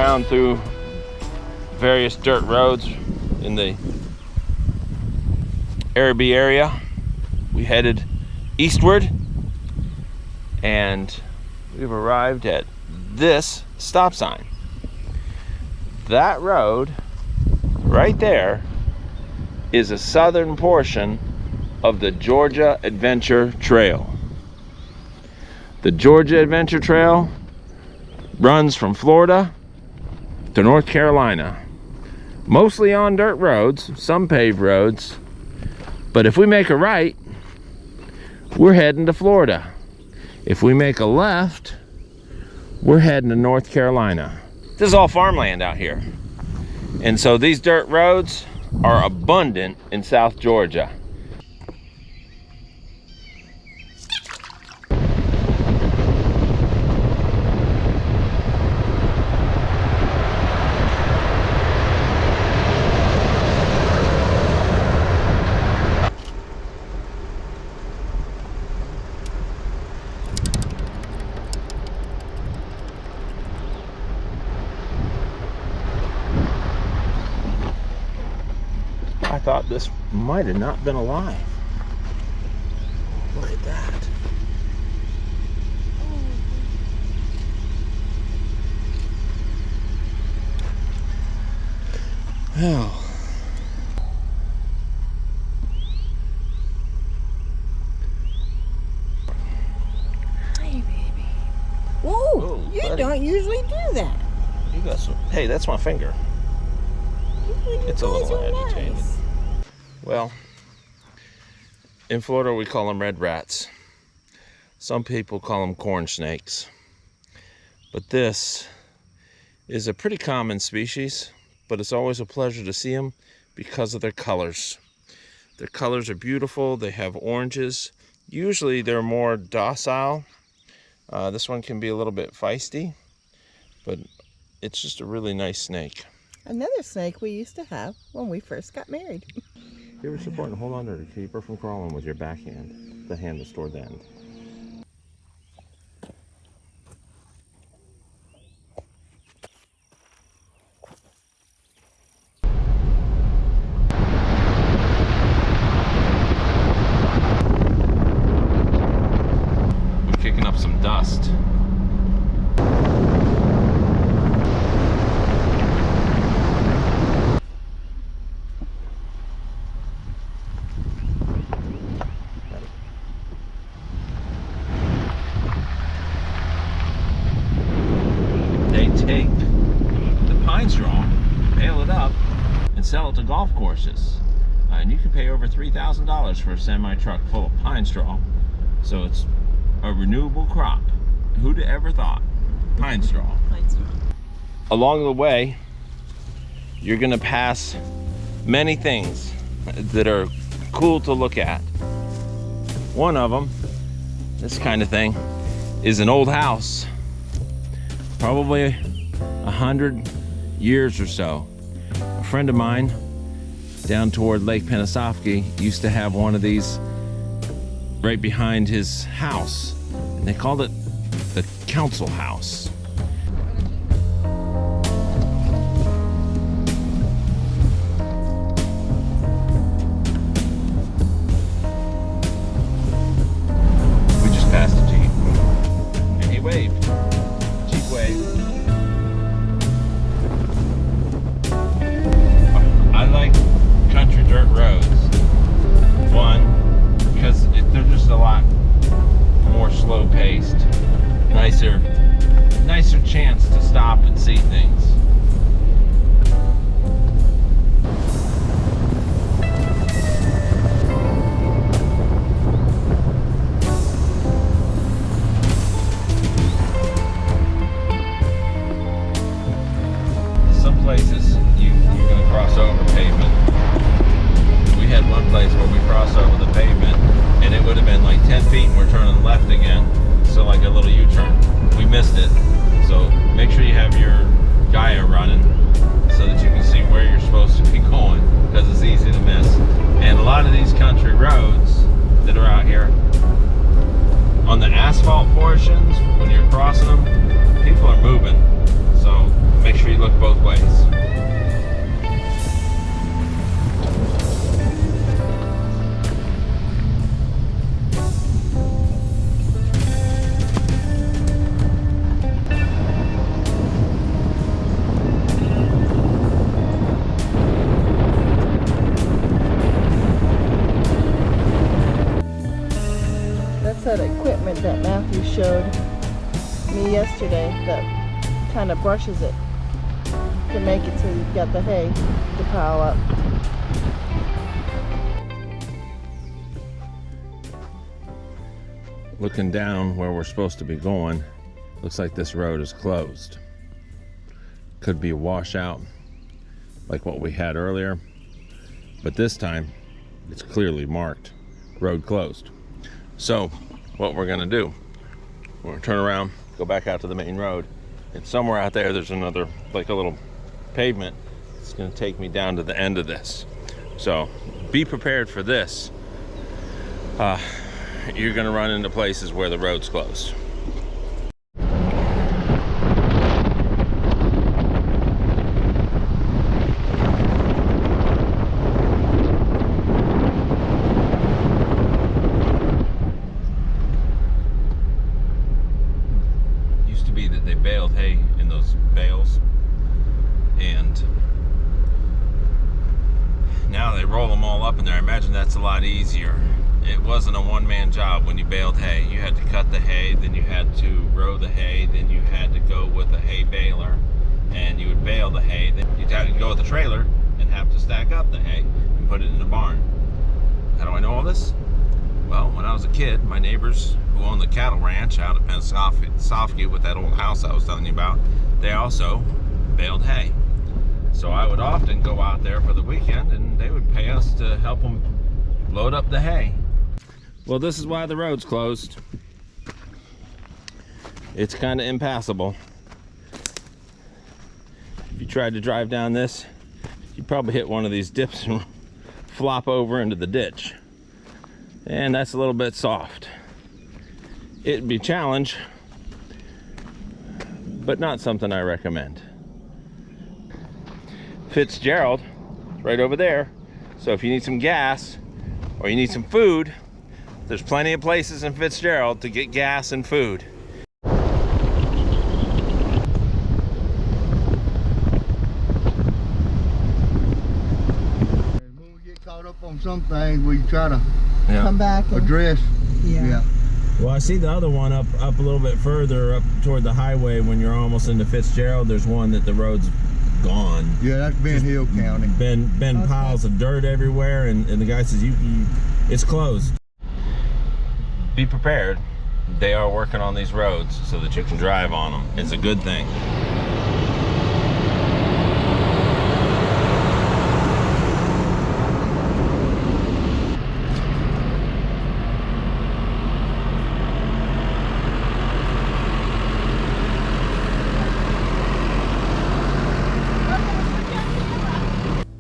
around through various dirt roads in the Araby area. We headed eastward, and we've arrived at this stop sign. That road right there is a southern portion of the Georgia Adventure Trail. The Georgia Adventure Trail runs from Florida to North Carolina, mostly on dirt roads, some paved roads, but if we make a right, we're heading to Florida. If we make a left, we're heading to North Carolina. This is all farmland out here, and so these dirt roads are abundant in South Georgia. I thought this might have not been alive. Look at that. Oh. Hi, baby. Whoa, you buddy. don't usually do that. You got some. Hey, that's my finger. It's a little agitated. Nice. Well, in Florida we call them red rats. Some people call them corn snakes. But this is a pretty common species, but it's always a pleasure to see them because of their colors. Their colors are beautiful. They have oranges. Usually they're more docile. This one can be a little bit feisty, but it's just a really nice snake. Another snake we used to have when we first got married. Give her support and hold on to her to keep her from crawling with your backhand, the hand that's toward the end. We're kicking up some dust. They take the pine straw, bale it up, and sell it to golf courses. And you can pay over $3,000 for a semi-truck full of pine straw. So it's a renewable crop. Who'd have ever thought? Pine straw. Pine straw. Along the way, you're gonna pass many things that are cool to look at. One of them, this kind of thing, is an old house. Probably 100 years or so. A friend of mine down toward Lake Pennsauken used to have one of these right behind his house, and they called it the council house. We just passed a Jeep, and he waved. Jeep waved. I like country dirt roads. One, because they're just a lot more slow paced, nicer chance to stop and see things. Some places you're going to cross over pavement. We had one place where we crossed over the pavement and it would have been like 10 feet and we're turning left again. So like a little U-turn. We missed it. So make sure you have your Gaia running so that you can see where you're supposed to be going, because it's easy to miss. And a lot of these country roads that are out here, on the asphalt portions, when you're crossing them, people are moving. So make sure you look look both ways. That equipment that Matthew showed me yesterday that kind of brushes it to make it so you've got the hay to pile up. Looking down where we're supposed to be going, looks like this road is closed. Could be a washout like what we had earlier, but this time it's clearly marked road closed. So what we're gonna do, we're gonna turn around, go back out to the main road, and somewhere out there's another, like a little pavement. It's gonna take me down to the end of this. So be prepared for this. You're gonna run into places where the road's closed. Baled hay in those bales, and now they roll them all up in there. I imagine that's a lot easier. It wasn't a one-man job when you baled hay. You had to cut the hay, then you had to row the hay, then you had to go with a hay baler, and you would bale the hay. Then you'd have to go with the trailer and have to stack up the hay and put it in the barn. How do I know all this? Well, when I was a kid, my neighbors who owned the cattle ranch out at Pennsauken with that old house I was telling you about, they also baled hay. So I would often go out there for the weekend and they would pay us to help them load up the hay. Well, this is why the road's closed. It's kind of impassable. If you tried to drive down this, you'd probably hit one of these dips and flop over into the ditch. And that's a little bit soft. It'd be a challenge, but not something I recommend. Fitzgerald, right over there. So if you need some gas or you need some food, there's plenty of places in Fitzgerald to get gas and food. When we get caught up on some things, we try to Come back and address. Yeah. Well, I see the other one up a little bit further up toward the highway. When you're almost into Fitzgerald, there's one that the road's gone. Yeah, that's Ben Hill County. Been Okay. piles of dirt everywhere, and the guy says it's closed. Be prepared. They are working on these roads so that you can drive on them. It's a good thing.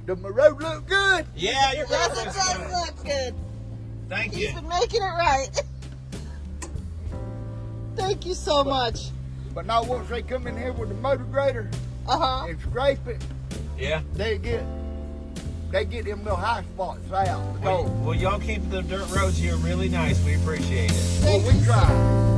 Does my road look good? Yeah, your Yes, it does look good. Thank He's been making it right. Thank you so much. But now once they come in here with the motor grader Uh-huh. and scrape it, Yeah. they get them little high spots out. Well, y'all keep the dirt roads here really nice. We appreciate it. Well, we try.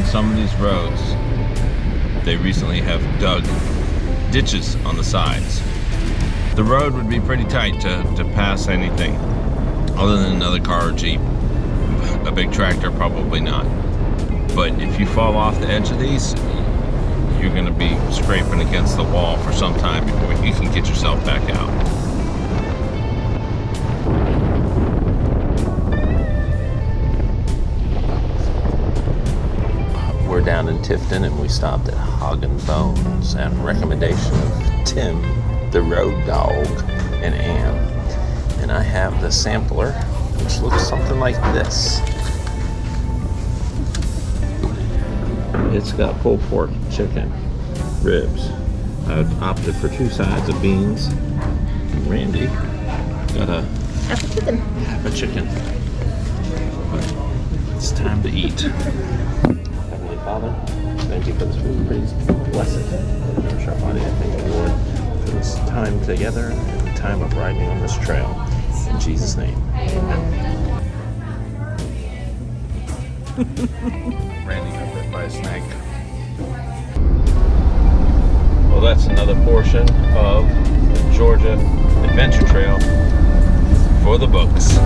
Some of these roads, they recently have dug ditches on the sides. The road would be pretty tight to pass anything other than another car or Jeep. A big tractor, probably not. But if you fall off the edge of these, you're gonna be scraping against the wall for some time before you can get yourself back out. down in Tifton, and we stopped at Hog and Bones and recommendation of Tim, the road dog, and Ann. And I have the sampler, which looks something like this. It's got pulled pork, chicken, ribs. I've opted for 2 sides of beans. Randy got Half a chicken. half a chicken. It's time to eat. Heavenly Father, thank you for this food. Please bless it. Nourish our body. I thank you, Lord, for this time together and the time of riding on this trail. In Jesus' name, amen. Randy got bit by a snake. Well, that's another portion of the Georgia Adventure Trail for the books.